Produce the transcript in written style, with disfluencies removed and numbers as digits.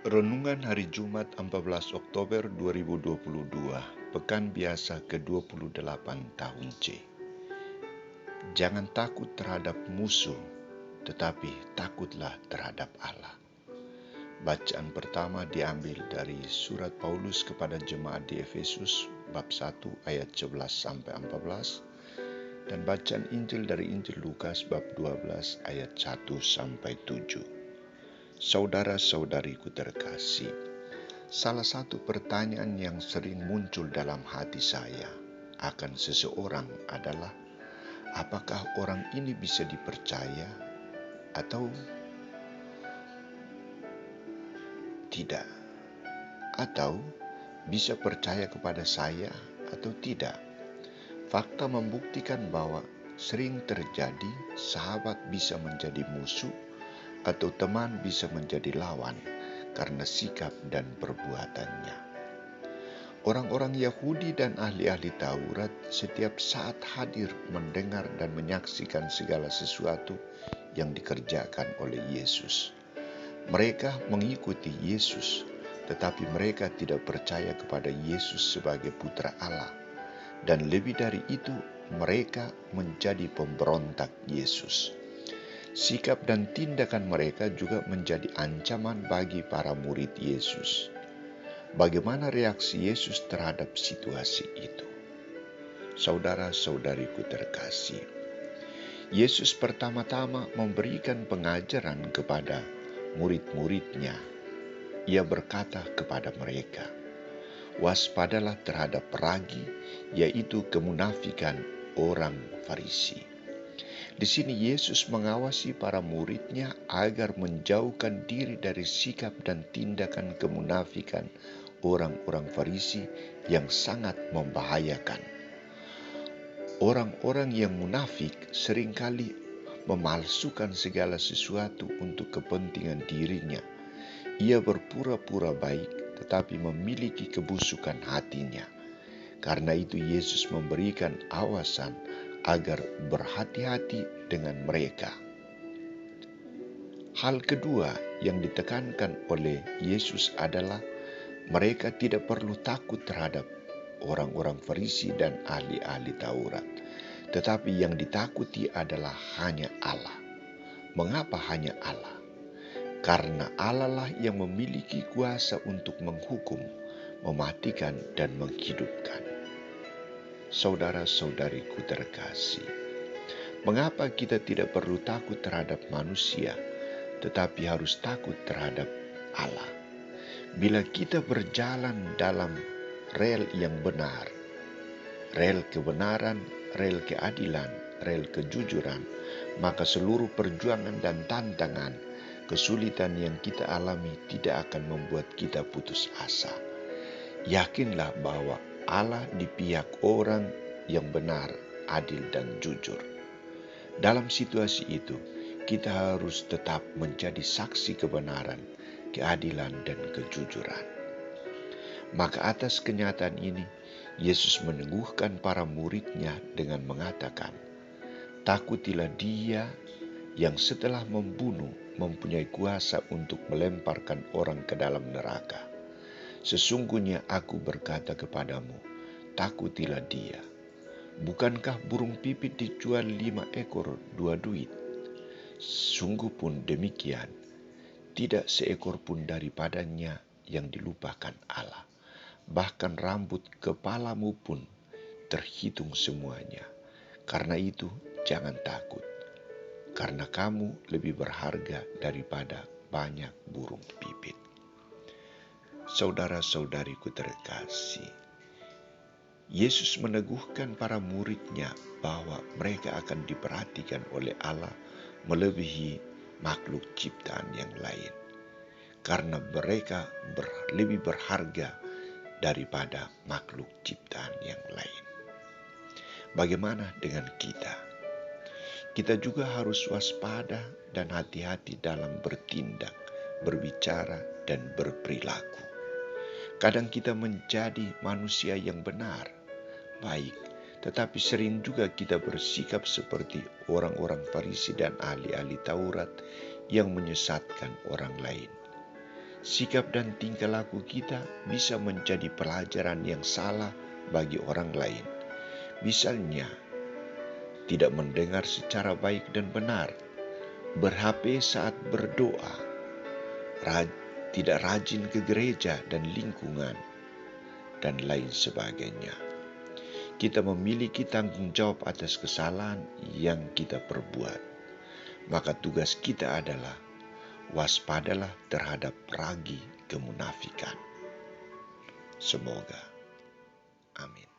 Renungan Hari Jumat 14 Oktober 2022, Pekan Biasa ke-28 tahun C. Jangan takut terhadap musuh, tetapi takutlah terhadap Allah. Bacaan pertama diambil dari surat Paulus kepada jemaat di Efesus bab 1 ayat 11-14 dan bacaan Injil dari Injil Lukas bab 12 ayat 1-7. Saudara-saudariku terkasih, salah satu pertanyaan yang sering muncul dalam hati saya akan seseorang adalah, apakah orang ini bisa dipercaya atau tidak? Atau bisa percaya kepada saya atau tidak? Fakta membuktikan bahwa sering terjadi sahabat bisa menjadi musuh atau teman bisa menjadi lawan karena sikap dan perbuatannya. Orang-orang Yahudi dan ahli-ahli Taurat setiap saat hadir mendengar dan menyaksikan segala sesuatu yang dikerjakan oleh Yesus. Mereka mengikuti Yesus, tetapi mereka tidak percaya kepada Yesus sebagai Putra Allah. Dan lebih dari itu, mereka menjadi pemberontak Yesus. Sikap dan tindakan mereka juga menjadi ancaman bagi para murid Yesus. Bagaimana reaksi Yesus terhadap situasi itu? Saudara-saudariku terkasih, Yesus pertama-tama memberikan pengajaran kepada murid-muridnya. Ia berkata kepada mereka, "Waspadalah terhadap ragi, yaitu kemunafikan orang Farisi." Di sini Yesus mengawasi para muridnya agar menjauhkan diri dari sikap dan tindakan kemunafikan orang-orang Farisi yang sangat membahayakan. Orang-orang yang munafik seringkali memalsukan segala sesuatu untuk kepentingan dirinya. Ia berpura-pura baik tetapi memiliki kebusukan hatinya. Karena itu Yesus memberikan awasan agar berhati-hati dengan mereka. Hal kedua yang ditekankan oleh Yesus adalah mereka tidak perlu takut terhadap orang-orang Farisi dan ahli-ahli Taurat. Tetapi yang ditakuti adalah hanya Allah. Mengapa hanya Allah? Karena Allah lah yang memiliki kuasa untuk menghukum, mematikan, dan menghidupkan. Saudara-saudariku terkasih, mengapa kita tidak perlu takut terhadap manusia, tetapi harus takut terhadap Allah? Bila kita berjalan dalam rel yang benar, rel kebenaran, rel keadilan, rel kejujuran, maka seluruh perjuangan dan tantangan, kesulitan yang kita alami tidak akan membuat kita putus asa. Yakinlah bahwa Allah di pihak orang yang benar, adil, dan jujur. Dalam situasi itu, kita harus tetap menjadi saksi kebenaran, keadilan, dan kejujuran. Maka atas kenyataan ini, Yesus meneguhkan para muridnya dengan mengatakan, "Takutilah Dia yang setelah membunuh mempunyai kuasa untuk melemparkan orang ke dalam neraka. Sesungguhnya aku berkata kepadamu, takutilah Dia. Bukankah burung pipit dijual 5 ekor 2 duit? Sungguh pun demikian, tidak seekor pun daripadanya yang dilupakan Allah. Bahkan rambut kepalamu pun terhitung semuanya. Karena itu jangan takut, karena kamu lebih berharga daripada banyak burung pipit." Saudara-saudariku terkasih, Yesus meneguhkan para muridnya bahwa mereka akan diperhatikan oleh Allah melebihi makhluk ciptaan yang lain, karena mereka lebih berharga daripada makhluk ciptaan yang lain. Bagaimana dengan kita? Kita juga harus waspada dan hati-hati dalam bertindak, berbicara, dan berperilaku. Kadang kita menjadi manusia yang benar, baik, tetapi sering juga kita bersikap seperti orang-orang Farisi dan ahli-ahli Taurat yang menyesatkan orang lain. sikap dan tingkah laku kita bisa menjadi pelajaran yang salah bagi orang lain. Misalnya, tidak mendengar secara baik dan benar, ber-HP saat berdoa, tidak rajin ke gereja dan lingkungan, dan lain sebagainya. Kita memiliki tanggung jawab atas kesalahan yang kita perbuat. Maka tugas kita adalah waspadalah terhadap ragi kemunafikan. Semoga. Amin.